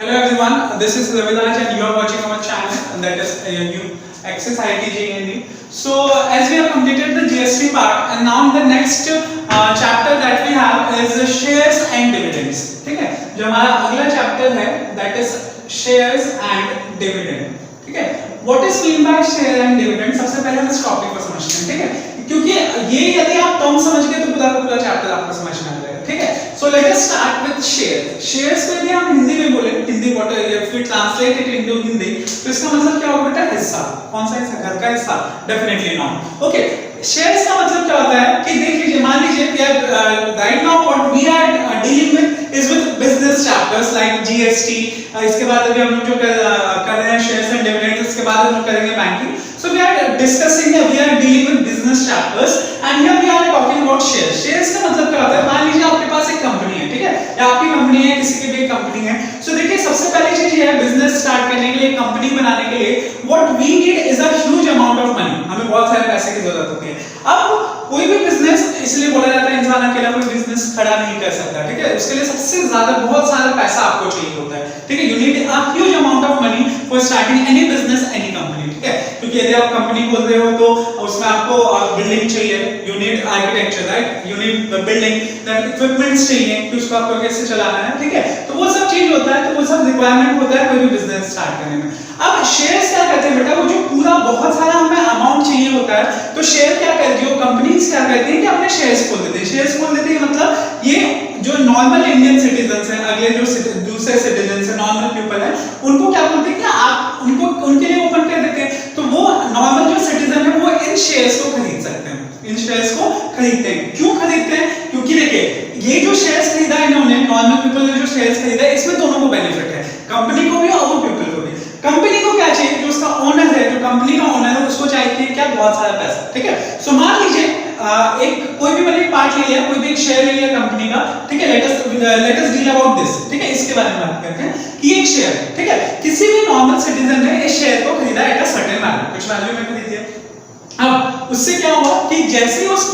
Hello everyone, this is Raviraj and you are watching our channel that is new Access IT JNE. So as we have completed the GST part and now the next chapter that we have is shares and dividends. ठीक है, जो हमारा अगला chapter है that is shares and dividend. ठीक है, what is mean by share and dividend? सबसे पहले हम इस टॉपिक को समझते हैं. ठीक है, क्योंकि ये यदि आप टर्म समझ गए तो पूरा का पूरा चैप्टर आपको समझ में आ जाएगा. ठीक है, so let us start with share. shares को यदि हम हिंदी में बोले, Hindi what if we translate it into Hindi तो इसका मतलब क्या होगा बेटा? हिस्सा. कौन सा हिस्सा? घर का हिस्सा? Definitely not. Okay, shares का मतलब क्या होता है कि देख लीजिए, मान लीजिए कि right now what we are dealing with is with business chapters like GST. इसके बाद अभी हम लोग जो कर रहे हैं shares and dividends, इसके बाद हम लोग करेंगे banking. So we are discussing that we are dealing with business chapters and here we are talking about shares. Shares का मतलब क्या होता है? मान लीजिए आपके पास एक कंपनी है, ठीक है, या आपकी कंपनी है, किसी की भी कंपनी है. So देखिए, सबसे पहली चीज ये है, बिजनेस स्टार्ट करने के लिए, कंपनी बनाने के लिए what we need is a huge amount of money. हमें बहुत सारे पैसे की जरूरत होती है. अब कोई भी बिजनेस, इसलिए बोला जाता है इंसान अकेला कोई बिजनेस खड़ा नहीं कर सकता. ठीक है, उसके लिए सबसे ज्यादा बहुत सारा पैसा आपको चाहिए होता है. ठीक है, you need a huge amount of money for starting any business, any company. ठीक है, क्योंकि यदि आप कंपनी खोल रहे हो तो उसमें आपको बिल्डिंग चाहिए, you need architecture, right? You need the building, then equipments चाहिए कि उसको आपको कैसे चलाना है. ठीक है, तो वो सब चीज होता है, तो वो सब रिक्वायरमेंट होता है कोई भी बिजनेस स्टार्ट करने में. अब शेयर्स क्या कहते हैं बेटा? वो जो पूरा बहुत सारा हमें अमाउंट चाहिए होता है, तो शेयर क्या करती है, कंपनीज क्या करती है कि अपने शेयर्स खोल देते हैं. शेयर्स खोल देते हैं मतलब ये जो नॉर्मल इंडियन सिटीजंस हैं, अगले जो दूसरे सिटीजंस हैं, नॉर्मल पीपल हैं, उनको क्या बोलते हैं कि आप उनको उनके लिए ओपन कर देते हैं. तो वो नॉर्मल जो सिटीजन है वो इन शेयर्स को खरीद सकते हैं, इन शेयर्स को खरीदते हैं. क्यों खरीदते हैं? क्योंकि देखिए, ये जो शेयर्स खरीदा है इन्होंने, नॉर्मल पीपल ने जो शेयर्स खरीदा है, इसमें दोनों को बेनिफिट है, कंपनी को भी और वो पीपल को भी. कंपनी को क्या चाहिए? जो उसका ओनर है, जो कंपनी का ओनर है, उसको चाहिए क्या? बहुत सारा पैसा. ठीक है, सो मान लीजिए एक कोई भी मैंने पार्ट ले लिया, कोई भी एक शेयर ले लिया कंपनी का. ठीक है, let us deal about this. ठीक है, इसके बारे में बात करते हैं कि एक शेयर है. ठीक है, किसी भी नॉर्मल सिटीजन ने इस शेयर को खरीदा एट अ सर्टेन वैल्यू, कुछ वैल्यू में खरीद दिया. अब उससे क्या हुआ कि जैसे ही उस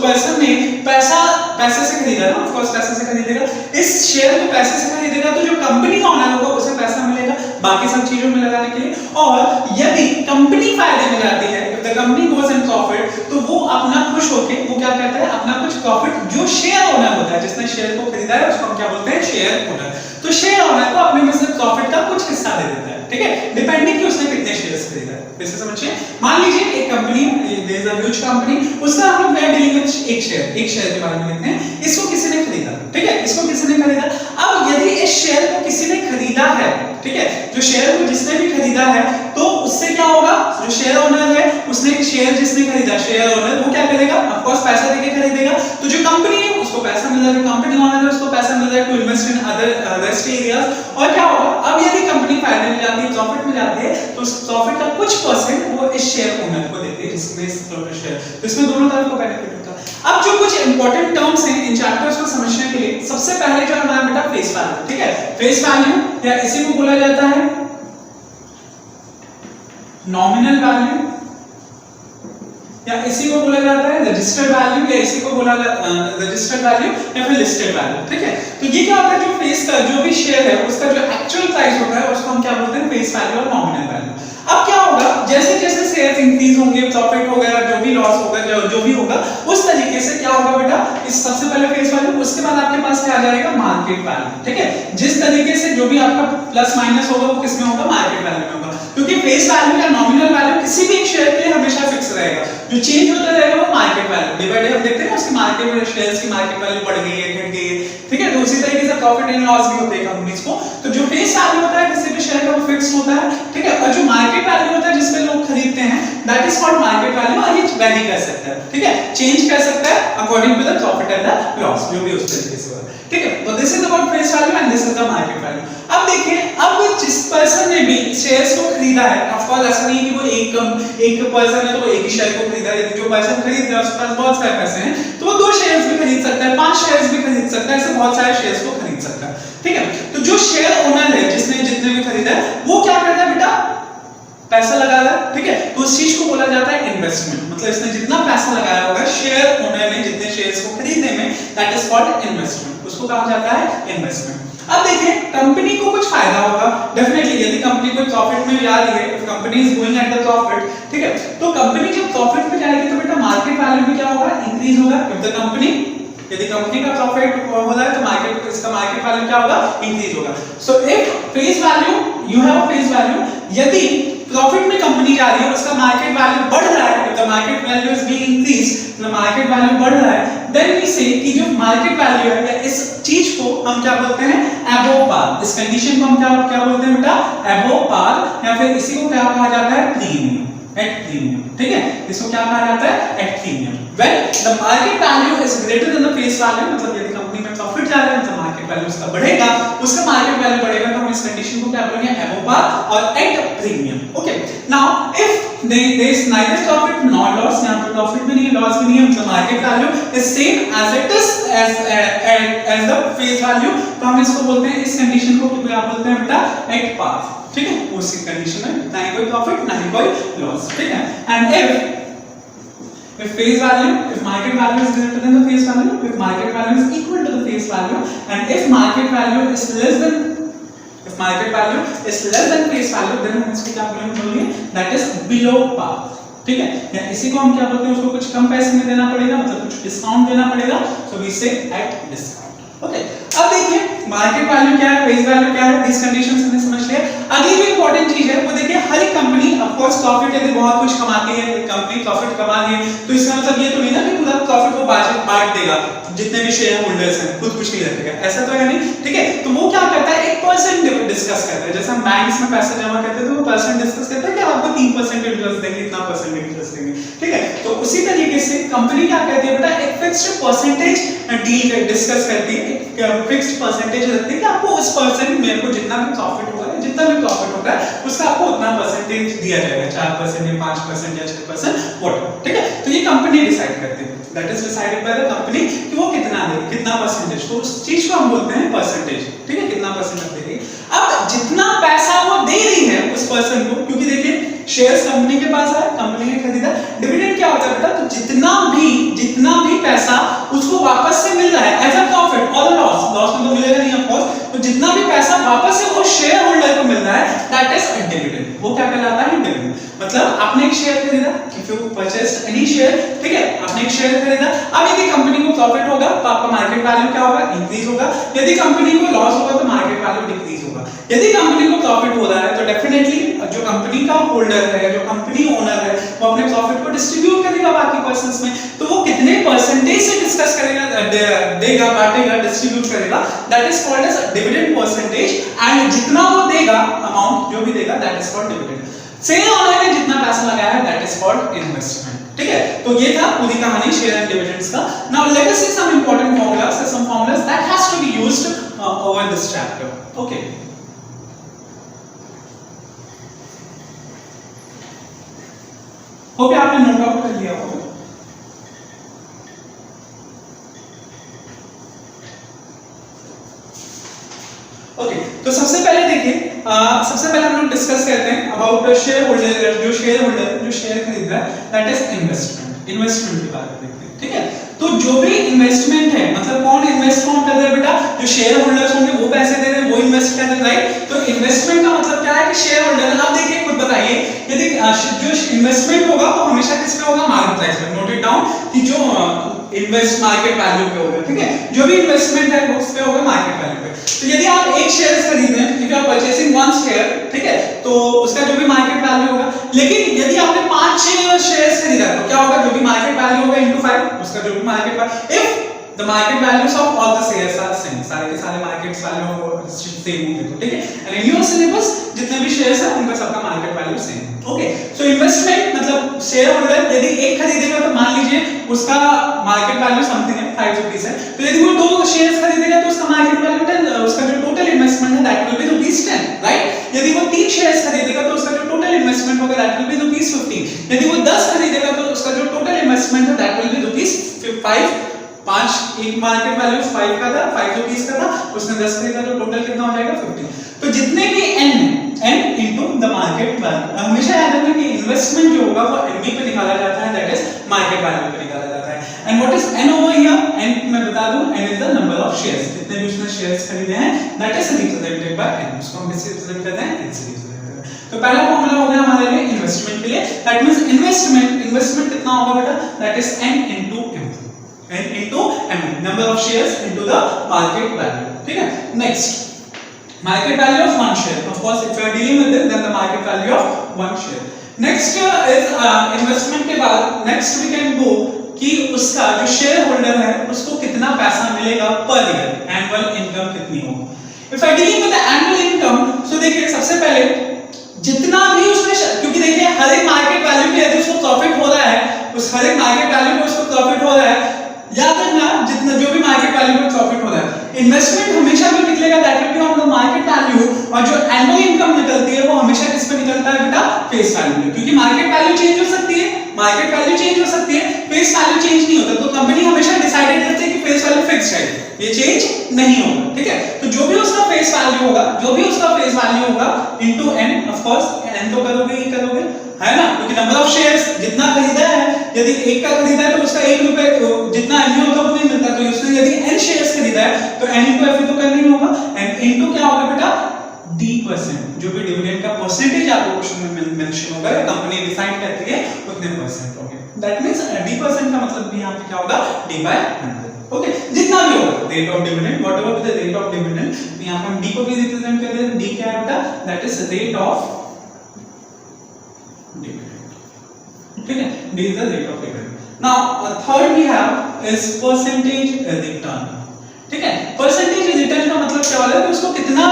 पर्सन ने पैसे से खरीदा ना, ऑफ कोर्स पैसे से खरीदेगा, इस शेयर को पैसे से खरीदेगा, तो जो कंपनी का ओनर होगा उसे पैसा मिलेगा बाकी सब चीजों में लगाने के लिए. और यदि कंपनी फायदे में जाती है, if the company goes in profit, तो वो अपना खुश होके वो क्या कहता है, अपना कुछ प्रॉफिट, जो शेयर ओनर होता है, जिसने शेयर को खरीदा है, उसको हम क्या बोलते हैं? Share owner. तो शेयर ओनर को अपने में से प्रॉफिट का कुछ हिस्सा दे देता है. ठीक है, डिपेंडिंग कि उसने कितने शेयर्स खरीदा है. वैसे समझिए, मान लीजिए एक company, there is a huge company, उसका हम लोग डीलिंग विद एक शेयर के बारे में देखते हैं. इसको किसी ने खरीदा. ठीक है, इसको किसी ने खरीदा. अब यदि इस शेयर को किसी ने खरीदा है, ठीक है, जो शेयर को जिसने भी खरीदा है, तो उससे क्या होगा? जो शेयर ओनर है, उसने शेयर जिसने खरीदा, शेयर ओनर, वो क्या करेगा? ऑफ कोर्स पैसा देके खरीदेगा. तो जो कंपनी है उसको पैसा मिल रहा है, कंपनी ओनर है उसको पैसा मिल रहा है to invest in other rest areas. और क्या होगा? अब यदि कंपनी फायदे में जाती है, प्रॉफिट में जाती है, तो उस प्रॉफिट का कुछ परसेंट वो इस शेयर ओनर को देते हैं, जिसमें इस शेयर, तो इसमें दोनों तरफ को बेनिफिट होता है. अब जो कुछ इंपॉर्टेंट टर्म्स हैं इन चैप्टर्स को समझने के लिए, सबसे पहले जो हमारा बेटा फेस वैल्यू. ठीक है, फेस वैल्यू या इसी को बोला जाता है नॉमिनल वैल्यू, या इसी को बोला जाता है रजिस्टर्ड वैल्यू, या इसी को बोला जाता है रजिस्टर्ड वैल्यू या फिर लिस्टेड वैल्यू. ठीक है, तो ये क्या होता है? जो फेस का जो भी शेयर है उसका जो एक्चुअल प्राइस होता है उसको हम क्या बोलते हैं? फेस वैल्यू और नॉमिनल वैल्यू. अब क्या होगा? जैसे जैसे शेयर्स इंक्रीज होंगे, प्रॉफिट होगा, जो भी लॉस होगा, जो भी होगा, उस तरीके से क्या होगा बेटा? इस सबसे पहले फेस वैल्यू, उसके बाद आपके पास क्या आ जाएगा? Market value. ठीक है, जिस तरीके से जो भी आपका प्लस माइनस होगा वो किसमें होगा? मार्केट वैल्यू में होगा. क्योंकि फेस वैल्यू या नॉमिनल वैल्यू किसी भी एक शेयर के लिए हमेशा फिक्स रहेगा, जो चेंज होता रहेगा वो market value. Day by day हम देखते हैं ना उसकी मार्केट में शेयर्स की मार्केट वैल्यू बढ़ गई है, घट गई है. ठीक है, तो उसी तरीके से प्रॉफिट एंड लॉस भी होते हैं कंपनीज को. तो जो फेस वैल्यू होता है किसी भी शेयर का वो फिक्स होता है. ठीक है, और जो मार्केट वैल्यू होता है जिसपे लोग खरीदते हैं, that is called market value. और ये वैरी कर सकता है. ठीक है, चेंज कर सकता है according to the profit and the loss, जो भी उस तरीके से होगा. ठीक है, तो this is about face value and this is the market value. अब देखिए, अब जिस पर्सन ने भी शेयर्स को खरीदा है, ऑफ कोर्स ऐसा नहीं है कि वो एक पर्सन है तो वो एक ही शेयर को खरीदा है. जो पर्सन खरीद रहा है उसके पास बहुत सारे पैसे हैं, तो वो 2 शेयर्स भी खरीद सकता है, 5 शेयर्स भी खरीद सकता है, ऐसे बहुत सारे शेयर्स को खरीद सकता है. ठीक है, तो जो शेयर ओनर है, जिसने जितने भी खरीदा है, वो क्या करता है बेटा? पैसा लगा रहा है. ठीक है, तो उस चीज को बोला जाता है इन्वेस्टमेंट. मतलब इसने जितना पैसा लगाया होगा शेयर ओनर ने, जितने शेयर्स को खरीदने में, दैट इज कॉल्ड इन्वेस्टमेंट. उसको कहा जाता है इन्वेस्टमेंट. अब देखिए, कंपनी को कुछ फायदा हो प्रॉफिट में जा रही है, if company is going at the profit, ठीक है, तो कंपनी जब प्रॉफिट में जाएगी तो बेटा मार्केट वैल्यू भी क्या होगा, इंक्रीज होगा। इफ द कंपनी, यदि कंपनी का प्रॉफिट हो रहा है तो मार्केट, इसका मार्केट वैल्यू क्या होगा, इंक्रीज होगा। So if face value, you have a face value, यदि प्रॉफिट में कंपनी जा रही है, उसका मार्केट वैल्यू बढ़ रहा है, if the market value is being increase, the market value बढ़ रहा है, देन वी से कि जो मार्केट वैल्यू है या इस चीज को हम क्या बोलते हैं, अबव पार। इस कंडीशन को हम क्या बोलते हैं बेटा, अबव पार, या फिर इसी को क्या कहा जाता है, प्रीमियम, एट प्रीमियम, ठीक है, इसको क्या कहा जाता है, at premium. When the market value is greater than the face value, मतलब यदि कंपनी में प्रॉफिट जा रहा है तो मार्केट वैल्यू उसका बढ़ेगा, उसका मार्केट वैल्यू बढ़ेगा, तो हम इस कंडीशन को क्या बोलेंगे, अबव पार और at premium. Okay, now if there is neither profit nor loss, यहाँ पे प्रॉफिट भी नहीं है, लॉस भी नहीं है, मतलब market value is same as it is as the face value, तो हम इसको बोलते हैं, इस कंडीशन को क्या बोलते हैं बेटा, एट पार, ठीक है, उसी कंडीशन में ना ही कोई प्रॉफिट ना ही कोई लॉस, ठीक है। And if face value, if market value is greater than the face value, if market value is equal to the face value, and if market value is less than, if market value is less than face value, then हम इसको क्या बोलेंगे, that is below par, ठीक है, या इसी को हम क्या बोलते हैं, उसको कुछ कम पैसे में देना पड़ेगा, मतलब कुछ डिस्काउंट देना पड़ेगा, so we say at discount। Okay, अब देखिए मार्केट वैल्यू क्या है, फेस वैल्यू क्या है, इस कंडीशन से हमने समझ लिया। अगली जो इंपॉर्टेंट चीज है वो देखिए, हर एक कंपनी ऑफ कोर्स प्रॉफिट यदि बहुत कुछ कमाती है, कंपनी प्रॉफिट कमा रही है, तो इसका मतलब ये तो नहीं ना कि पूरा प्रॉफिट को बांट देगा, जितने भी शेयर होल्डर्स हैं खुद कुछ नहीं रखेगा, ऐसा तो है नहीं, ठीक है। तो वो क्या करता है, एक परसेंट डिस्कस करता है, जैसे हम बैंक्स में पैसा जमा करते हैं तो वो परसेंट डिस्कस करता है कि आपको 3% इंटरेस्ट देंगे, इतना परसेंट इंटरेस्ट देंगे, ठीक है। तो उसी तरीके से कंपनी क्या कहती है बेटा, एक फिक्स्ड परसेंटेज डील डिस्कस करती है, एक फिक्स्ड परसेंटेज रखती है कि आपको उस परसेंट, मेरे को जितना भी प्रॉफिट होगा, जितना भी प्रॉफिट होगा उसका आपको उतना परसेंटेज दिया जाएगा, 4% या 5% या 6%, व्हाटएवर, ठीक है। तो ये कंपनी डिसाइड करती है, that is decided by the company कि वो कितना दे, कितना परसेंटेज, तो उस चीज को हम बोलते हैं परसेंटेज, ठीक है, कितना परसेंट दे रही है। अब जितना पैसा वो दे रही है उस पर्सन को, क्योंकि देखिए शेयर्स कंपनी के पास है, कंपनी ने खरीदा, डिविडेंड क्या होता है बेटा, तो जितना भी पैसा उसको वापस से मिल रहा है एज अ प्रॉफिट और लॉस, लॉस में तो मिलेगा नहीं ऑफ कोर्स, तो जितना भी पैसा वापस से वो शेयर होल्डर को मिल रहा है, दैट इज अ डिविडेंड, वो क्या कहलाता है, डिविडेंड। मतलब आपने एक शेयर खरीदा, if you purchased any share, ठीक है, आपने एक शेयर खरीदा, अब यदि कंपनी को प्रॉफिट होगा तो आपका मार्केट वैल्यू क्या होगा, इंक्रीज होगा, यदि कंपनी को लॉस होगा तो मार्केट वैल्यू डिक्रीज होगा। यदि कंपनी को प्रॉफिट हो रहा है तो डेफिनेटली जो कंपनी का होल्डर है, जो कंपनी ओनर है, वो अपने प्रॉफिट को डिस्ट्रीब्यूट करेगा बाकी पर्संस में, तो वो कितने परसेंटेज से डिस्कस करेगा, देगा, बांटेगा, डिस्ट्रीब्यूट करेगा, that is called as dividend percentage, and जितना वो देगा, अमाउंट जो भी देगा, that is called dividend. Share owner ने जितना पैसा लगाया है, दैट इज कॉल्ड इन्वेस्टमेंट, ठीक है। तो ये था पूरी कहानी शेयर एंड डिविडेंड्स का। Now let us see some important formulas, some formulas that has to be used over this chapter. Okay, hope आपने नोट आउट कर लिया होगा। ओके, तो सबसे पहले देखिए, सबसे पहले हम लोग डिस्कस करते हैं अबाउट शेयर होल्डर, जो शेयर खरीद रहा है, दैट इज इन्वेस्टमेंट, इन्वेस्टमेंट के बारे में देखते हैं, ठीक है। तो जो भी इन्वेस्टमेंट है, मतलब कौन इन्वेस्ट कर रहा है बेटा, जो शेयर होल्डर्स होंगे वो पैसे दे रहे हैं, वो इन्वेस्ट कर रहे हैं, राइट। तो इन्वेस्टमेंट का मतलब क्या है कि शेयर होल्डर, अब देखिए खुद बताइए, यदि जो इन्वेस्टमेंट होगा वो हमेशा किस पे होगा, मार्केट प्राइस पे, नोट इट डाउन कि जो इन्वेस्ट मार्केट वैल्यू पे होगा, ठीक है, जो भी इन्वेस्टमेंट है वो उस पे होगा मार्केट वैल्यू पे। तो यदि आप एक शेयर खरीद रहे हैं, if you are purchasing one share, ठीक है, तो उसका जो भी मार्केट वैल्यू होगा, लेकिन यदि आपने 5 शेयर्स खरीदा तो क्या होगा, जो भी मार्केट वैल्यू होगा इनटू 5, उसका जो भी market value, if the market values of all the shares are same, सारे के सारे मार्केट वैल्यू सेम होंगे, तो ठीक है, and in your syllabus जितने भी शेयर्स हैं उनका सबका मार्केट वैल्यू सेम है। ओके, सो इन्वेस्टमेंट मतलब शेयर होल्डर यदि एक खरीदेगा तो मान लीजिए उसका मार्केट वैल्यू समथिंग है 5 रुपीस है, तो यदि वो 2 शेयर्स खरीदेगा तो उसका मार्केट वैल्यू 10, उसका जो टोटल इन्वेस्टमेंट है दैट विल बी ₹10, राइट। यदि वो 3 शेयर्स खरीदेगा तो उसका जो टोटल इन्वेस्टमेंट होगा दैट विल बी ₹15। यदि वो 10 खरीदेगा तो उसका जो टोटल इन्वेस्टमेंट है दैट विल बी ₹5। 5 एक मार्केट वैल्यू 5 का था, 5 रुपीस का था, उसने 10 खरीदा तो टोटल कितना हो जाएगा 15। तो जितने भी n into the market value, हमेशा याद रखना कि इन्वेस्टमेंट जो होगा वो nb पे निकाला जाता है, दैट इज मार्केट वैल्यू पे निकाला जाता है। And what is n over here, n मैं बता दूं, n is the number of shares, जितने भी उसने शेयर्स खरीदे हैं, that is represented by n, उसको हम किससे रिप्रेजेंट करते हैं, n से रिप्रेजेंट करते हैं। तो पहला फॉर्मूला हो गया हमारे लिए इन्वेस्टमेंट के लिए, दैट मींस इन्वेस्टमेंट कितना होगा बेटा, that is n into m, n into m, number of shares into the market value, ठीक है। Next market value of one share, of course if you are dealing with it then the market value of one share. Next is investment के बाद next we can go कि उसका जो share holder है उसको कितना पैसा मिलेगा पर ईयर, एनुअल इनकम कितनी होगी। If I dealing with the annual income, so देखिए सबसे पहले जितना भी उसने, क्योंकि देखिए हर एक मार्केट वैल्यू पे यदि उसको प्रॉफिट हो रहा है, उस हर एक मार्केट वैल्यू पे उसको प्रॉफिट हो रहा है, याद रखना जितना जो भी मार्केट वैल्यू पे प्रॉफिट हो रहा है, इन्वेस्टमेंट हमेशा जो निकलेगा that will be on the market value, और जो एनुअल इनकम निकलती है वो हमेशा किस पे निकलता है बेटा, फेस वैल्यू पे, क्योंकि मार्केट वैल्यू चेंज हो सकती है, मार्केट वैल्यू चेंज हो सकती है, फेस वैल्यू चेंज नहीं होता। तो कंपनी हमेशा डिसाइडेड करती है कि फेस वैल्यू फिक्स्ड है, ये चेंज नहीं होगा, ठीक है। तो जो भी उसका फेस वैल्यू होगा, जो भी उसका फेस वैल्यू होगा into n, of course n तो करोगे ही करोगे, है ना, क्योंकि नंबर ऑफ शेयर्स जितना खरीदा है, यदि एक का खरीदा है तो उसका 1 रुपए जितना एमयू होगा वो नहीं मिलता, तो उसने यदि n शेयर्स खरीदा है तो n into f तो करना ही होगा, n into क्या होगा बेटा, d%, जो भी डिविडेंड का परसेंटेज आपको क्वेश्चन में मेंशन होगा, कंपनी डिसाइड करती है उतने percent, okay, that means d% का मतलब भी यहां पे क्या होगा, d/100, ओके, जितना भी होगा rate of dividend, whatever the rate of dividend, यहां पे हम d को भी रिप्रेजेंट कर देते हैं, d क्या है बेटा, that is rate of dividend, ठीक है, d is the rate of dividend. Now third we have is percentage return, ठीक है। परसेंटेज रिटर्न का मतलब क्या होता है कि उसको कितना,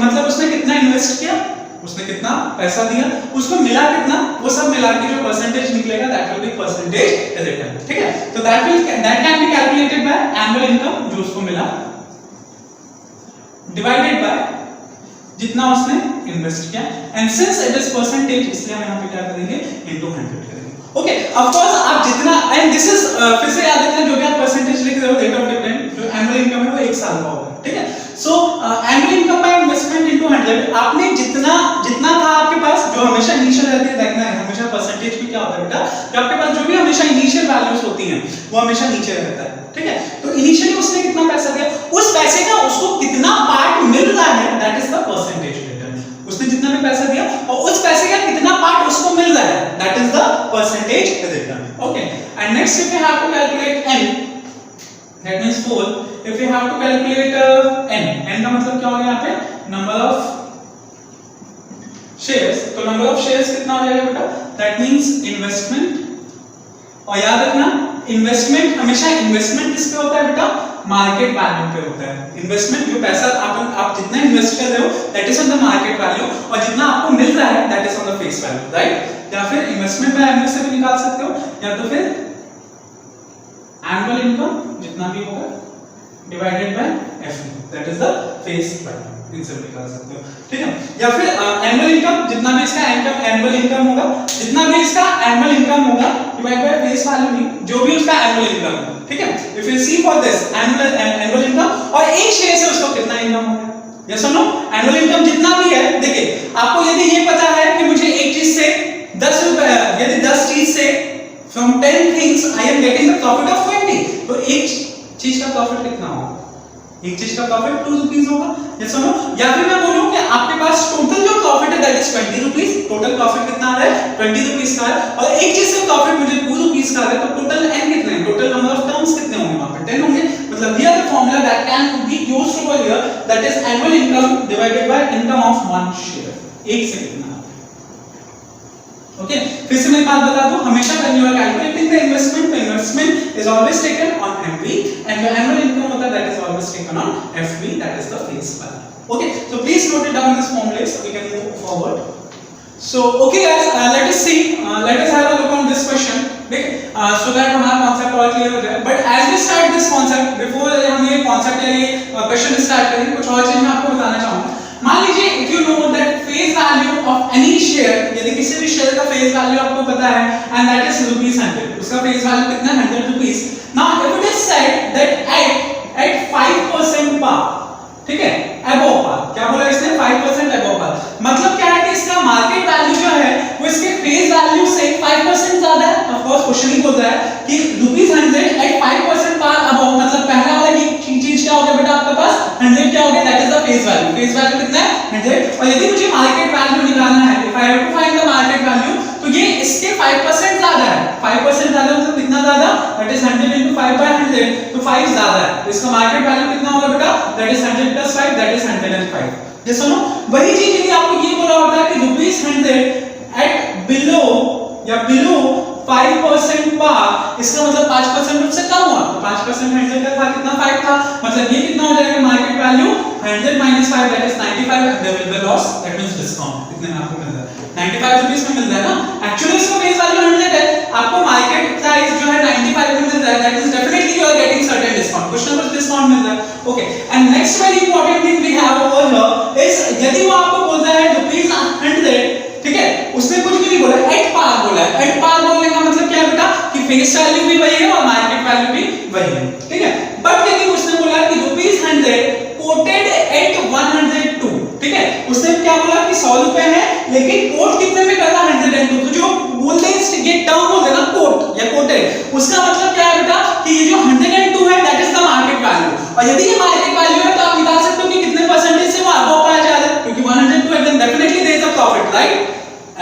मतलब उसने कितना इन्वेस्ट किया, उसने कितना पैसा दिया, उसको मिला कितना, वो सब मिला के जो परसेंटेज निकलेगा that will be percentage return, ठीक है। तो that can be calculated by annual income, जो उसको मिला, डिवाइडेड बाय जितना उसने इन्वेस्ट किया, and since it is percentage इसलिए हम यहां पे क्या करेंगे, इनटू 100 करेंगे, ओके। ऑफ कोर्स आप जितना, एंड दिस इज फिर से याद रखना जो भी आप परसेंटेज लिख रहे हो रेट ऑफ डिविडेंड, जो एनुअल इनकम है वो 1 साल का होगा, ठीक है। सो annual income by investment into 100, आपने जितना था आपके पास, जो हमेशा इनिशियल रहती है, देखना है हमेशा परसेंटेज भी क्या होता है बेटा, कि आपके पास जो भी हमेशा इनिशियल वैल्यूज होती हैं वो हमेशा नीचे रहता है, ठीक है। तो इनिशियली उसने कितना पैसा दिया, उस पैसे का उसको कितना पार्ट मिल रहा है, that is the percentage return, उसने जितना भी पैसा दिया और उस पैसे का कितना पार्ट उसको मिल रहा है, that is the percentage return, okay. And next if you have to calculate n, that means 4, if you have to calculate n का मतलब क्या हो गया यहाँ पे, नंबर ऑफ शेयर्स, तो नंबर ऑफ शेयर्स कितना हो जाएगा बेटा, that means इन्वेस्टमेंट, और याद रखना इन्वेस्टमेंट हमेशा, इन्वेस्टमेंट किस पे होता है बेटा, मार्केट वैल्यू पे होता है। इन्वेस्टमेंट जो पैसा आप जितना इन्वेस्ट कर रहे हो that is on the market value, और जितना आपको मिल रहा है that is on the face value, right. या फिर इन्वेस्टमेंट बाय एनुअल से भी निकाल सकते हो, या तो फिर एनुअल इनकम जितना भी होगा divided by F, that is the face value, इनसे निकाल सकते हो, ठीक है। या फिर एनुअल इनकम जितना भी इसका एनुअल इनकम होगा, जितना भी इसका एनुअल इनकम होगा डिवाइड बाय फेस वैल्यू, नहीं जो भी उसका एनुअल इनकम है, ठीक है। If you see for this annual income, और एक शेयर से उसको कितना इनकम हो गया, यस और नो, एनुअल इनकम जितना भी है, देखिए आपको यदि ये पता है कि मुझे एक चीज से 10 रुपए, यदि 10 चीज से from 10 things I am getting the profit of 20, तो एक चीज का प्रॉफिट कितना होगा, एक चीज का प्रॉफिट 2 रुपीस होगा, यस और नो। या फिर मैं बोलूं कि आपके पास टोटल जो प्रॉफिट है that is 20 rupees, total profit कितना आ रहा है 20 रुपीस का है, और एक चीज से प्रॉफिट मुझे 2 रुपीस का आ रहा है, तो टोटल n कितने हैं, टोटल नंबर ऑफ टर्म्स कितने होंगे वहां पे 10 होंगे, मतलब here the formula that can be used over here, that is annual income divided by income of one share, एक से कितना, ओके। फिर से मैं बात बता दूं, हमेशा when you are calculating the investment, the investment is always taken on MV, and your annual income होता है that is always taken on FV, that is the face value, okay। So please note it down this formula so we can move forward. So okay guys, let us see, let us have a look on this question, okay, so that हमारा concept और clear हो जाए। But as we start this concept, before हम ये concept या ये question start करें, कुछ और चीज मैं आपको बताना चाहूंगा। मान लीजिए if you know that face value of any share, यदि किसी भी शेयर का फेस वैल्यू आपको पता है and that is ₹100, उसका फेस वैल्यू कितना है 100 rupees. Now if it is said that at 5% par, ठीक है, above par, क्या बोला इसने 5% above par, मतलब क्या है कि इसका मार्केट वैल्यू जो है वो इसके फेस वैल्यू से 5% ज्यादा है। ऑफ कोर्स क्वेश्चन ही बोल रहा है कि ₹100 at 5% par above, मतलब पहला वाला ये चीज क्या हो गया बेटा आपके पास 100 क्या हो गया, that is the face value, face value कितना है 100। और यदि मुझे मार्केट वैल्यू निकालना है, इफ आई हैव 5% ज्यादा मतलब कितना ज्यादा, दैट इज 100 into 5 by 100, तो 5 ज्यादा है, तो इसका मार्केट वैल्यू कितना होगा बेटा, that is 100 plus 5, that is 105। ये सुनो, वही चीज यदि आपको ये बोला होता है कि ₹100 एट बिलो या बिलो 5% पार, इसका मतलब 5% उससे कम हुआ, तो 5% 100 का था, कितना 5 था, मतलब ये कितना हो जाएगा market value 100 minus 5, that is 95, and there will be loss, that means discount, इतने में आपको मिल रहा है 95 रुपीस में मिल रहा है ना, एक्चुअली इसका फेस वैल्यू 100 है, आपको मार्केट प्राइस जो है 95 में मिल रहा है, that means definitely you are getting certain discount, कुछ ना कुछ डिस्काउंट मिल रहा है, okay, and next very important thing we have over here is यदि वो आपको बोलता है ₹100, ठीक है, उसने कुछ भी नहीं बोला, एट पार बोला है, एट पार बोलने का मतलब क्या है बेटा कि फेस वैल्यू भी वही है और मार्केट वैल्यू भी वही है, ठीक है, बट यदि उसने बोला कि ₹100 कोटेड एट 102, ठीक है, उसने क्या बोला कि 100 रुपए है, लेकिन कोट कितने में करता 102, तो जो बोलते हैं ये टर्म बोलते हैं ना कोट या कोटेड, उसका मतलब क्या है बेटा कि ये जो 102 है that is the market value, और यदि ये मार्केट वैल्यू है तो आप निकाल सकते हो कि कितने परसेंटेज से वो अबव पार जा रहा है, क्योंकि 102 है, then definitely there is a profit, right,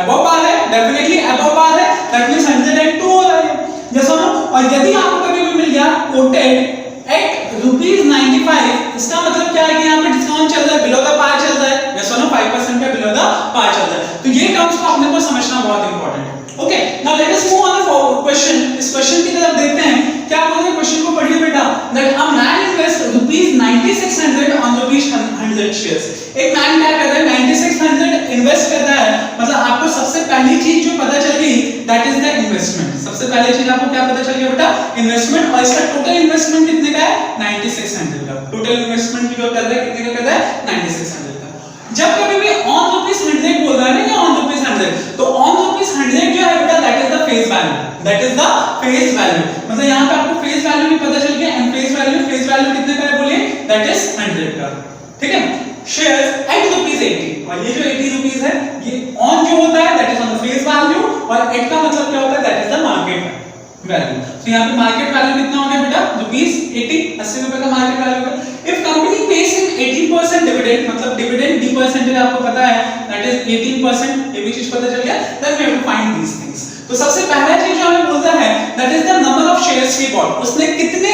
above par है, डेफिनेटली अबव पार है, दैट मींस 102 हो रहा है, जैसा ना, और यदि आपको कभी भी मिल गया कोटेड एट ₹95, इसका मतलब क्या है कि यहाँ पे डिस्काउंट चल रहा है, बिलो द पार चल रहा है, जैसा ना 5% का बिलो द पार चल रहा है, तो ये टर्म्स को अपने को समझना बहुत इंपॉर्टेंट है, okay, now let us move on the question, इस क्वेश्चन की तरफ देखते हैं, क्या बोल रहे हैं क्वेश्चन को पढ़िए बेटा, that a man invest ₹9600 on ₹100 shares, एक मैन क्या कर रहा है 9600 इन्वेस्ट कर रहा है, मतलब आपको सबसे पहली चीज जो पता चल गई दैट इज द इन्वेस्टमेंट, सबसे पहली चीज आपको क्या पता चल गया बेटा, इन्वेस्टमेंट, और इसका टोटल इन्वेस्टमेंट कितने का है 9600 का, टोटल इन्वेस्टमेंट जो कर रहा है कितने का कर रहा है 9600 का, जब कभी भी ऑन ₹100 बोल रहा है ना, या ऑन ₹100, तो ऑन ₹100 जो है बेटा that is the face value, that is the face value, मतलब यहाँ पे आपको फेस वैल्यू भी पता चल गया, एंड फेस वैल्यू कितने का है बोलिए, दैट इज 100 का, ठीक है, शेयर्स एट ₹80, और ये जो 80 रुपीस है ये ऑन जो होता है that is on the face value, और एट का मतलब क्या होता है that is the market value, तो यहाँ पे मार्केट वैल्यू कितना हो गया बेटा ₹80 रुपए का मार्केट वैल्यू है, if company page him 18% dividend, मतलब डिविडेंड डी परसेंटेज आपको पता है दैट इज 18%, ये भी चीज पता चल गया, then we have to find these things, तो सबसे पहला चीज जो हमें बोलता है that is the number of shares he bought, उसने कितने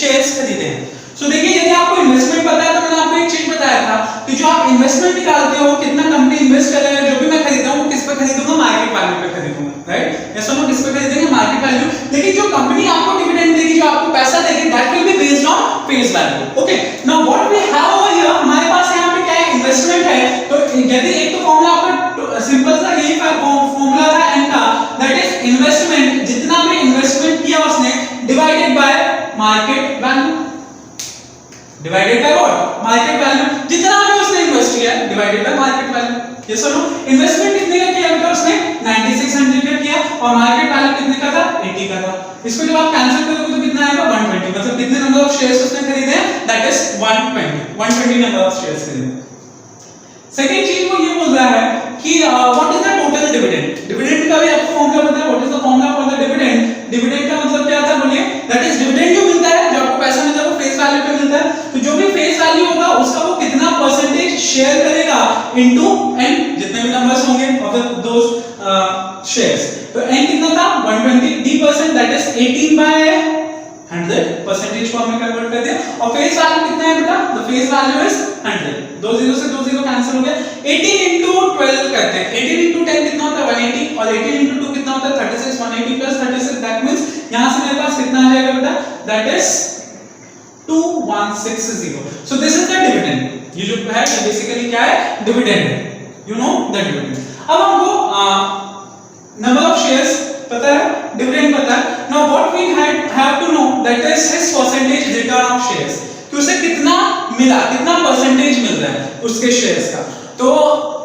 शेयर्स खरीदे हैं, सो देखिए यदि आपको इन्वेस्टमेंट पता है तो मैंने आपको एक चीज बताया था कि जो आप इन्वेस्टमेंट निकालते हो, कितना कंपनी इन्वेस्ट कर रहा है, जो भी मैं खरीदता हूं वो किस पे खरीदूंगा, मार्केट वैल्यू पे खरीदूंगा, राइट, ऐसा ना किस पे खरीदेंगे, मार्केट वैल्यू, लेकिन जो कंपनी आपको डिविडेंड देगी, जो आपको पैसा देगी that will be based on face value, okay, now what we have over here, हमारे पास यहां पे क्या है इन्वेस्टमेंट है, तो यदि एक तो फॉर्मूला आपका सिंपल सा यही फॉर्मूला था एन का, दैट इज इन्वेस्टमेंट, जितना भी इन्वेस्टमेंट किया उसने divided by market value, divided by what, market value, जितना भी उसने इन्वेस्ट किया divided by market value, yes और नो, इन्वेस्टमेंट कितने का किया बेटा उसने 9600 का किया, और मार्केट वैल्यू कितने का था 80 का था, इसको जब आप कैंसिल करोगे तो कितना आएगा 120, मतलब कितने नंबर ऑफ शेयर्स उसने खरीदे हैं, that is 120 number of shares खरीदे। सेकंड चीज वो ये बोल रहा है कि what is the total dividend, dividend का भी आपको फॉर्मूला पता है, what is the formula for the dividend, dividend का मतलब क्या था बोलिए, दैट इज डिविडेंड जो मिलता है, जो आपको पैसा मिलता है वो फेस वैल्यू पे मिलता है, तो जो भी फेस वैल्यू होगा उसका वो कितना परसेंटेज शेयर करेगा इनटू एन, जितने भी नंबर्स होंगे ऑफ दोस शेयर्स, तो एन कितना था 120, D percent that is 18 by 100, percentage form में कन्वर्ट कर दिया, और फेस वैल्यू कितना है बेटा, द फेस वैल्यू इज 100, दो जीरो से दो जीरो कैंसिल हो गया, 18 into 12 करते हैं, 18 into 10 कितना होता है 180, और 18 into 2 कितना होता है 36, 180 plus 36, दैट मींस यहां से मेरे पास कितना आ जाएगा बेटा, that is 2160, so this is the dividend, ये जो है ये बेसिकली क्या है डिविडेंड है, यू नो द डिविडेंड, अब हमको नंबर ऑफ शेयर्स पता है, डिविडेंड पता है, now what we have to know that is his percentage return of shares, कि उसे कितना मिला, कितना परसेंटेज मिल रहा है उसके शेयर्स का, तो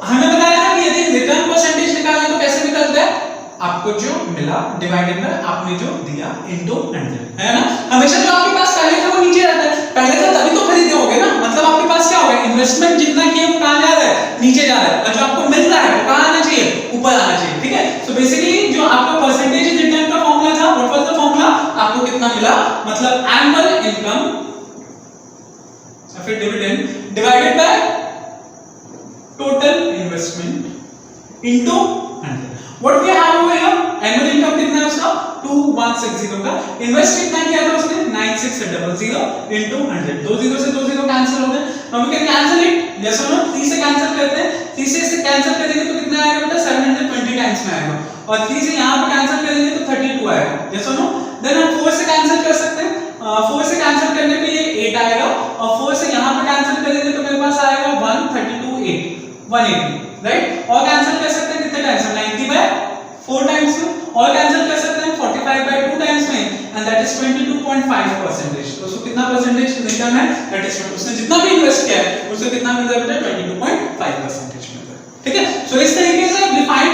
हमें बताया था कि यदि रिटर्न परसेंटेज निकालना तो कैसे निकलता है, आपको जो मिला डिवाइडेड बाय आपने जो दिया इनटू 100, है ना, हमेशा जो आपके पास पहले था वो नीचे रहता है, पहले था तभी तो खरीदे होगे ना, मतलब आपके पास क्या होगा, इन्वेस्टमेंट जितना किया वो कहां जा रहा है, नीचे जा रहा है, और जो आपको मिल रहा है वो कहां आना चाहिए, ऊपर आना चाहिए, ठीक है, सो बेसिकली जो आपका परसेंटेज रिटर्न का फॉर्मूला था, व्हाट वाज द फॉर्मूला, आपको कितना मिला, मतलब एनुअल इनकम या फिर dividend divided by total investment into 100, what we have over here, annual income कितना है उसका 2160 का। इन्वेस्ट कितना किया था उसने 9600 into 100, 2 0 से 2 0 कैंसिल हो गए। Now we can cancel it, yes और नो। 3 से कैंसिल करते हैं, 3 से कैंसिल करेंगे तो कितना आएगा बेटा 720 टाइम्स में आएगा, और 3 से यहां पे कैंसिल करेंगे तो 32 आएगा, यस और नो। देन हम 4 से कैंसिल कर सकते हैं, 4 से कैंसिल करने पे ये 8 आएगा, और 4 से यहां पे कैंसिल करेंगे तो मेरे पास आएगा 180, राइट। और कैंसिल कर सकते हैं कितने टाइम्स में, 90 बाय 4 टाइम्स में, और कैंसिल कर सकते हैं 45 बाय 2 टाइम्स में, एंड दैट इज 22.5%। तो उसको कितना परसेंटेज रिटर्न है, दैट इज उसने जितना भी इन्वेस्ट किया है उसको कितना मिल रहा है बेटा 22.5% मिल रहा है, ठीक है। सो इस तरीके से डिफाइंड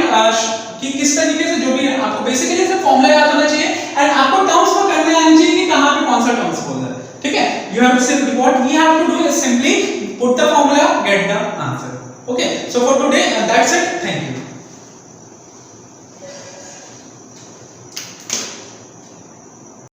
कि किस तरीके से जो भी है आपको बेसिकली सिर्फ फॉर्मूला याद होना चाहिए, एंड आपको टर्म्स को करने आना चाहिए कि कहां पे कौन सा टर्म्स बोल रहा है, ठीक है। You have to simply what we have to do is simply put the formula, get the answer, okay। So for today that's it, thank you।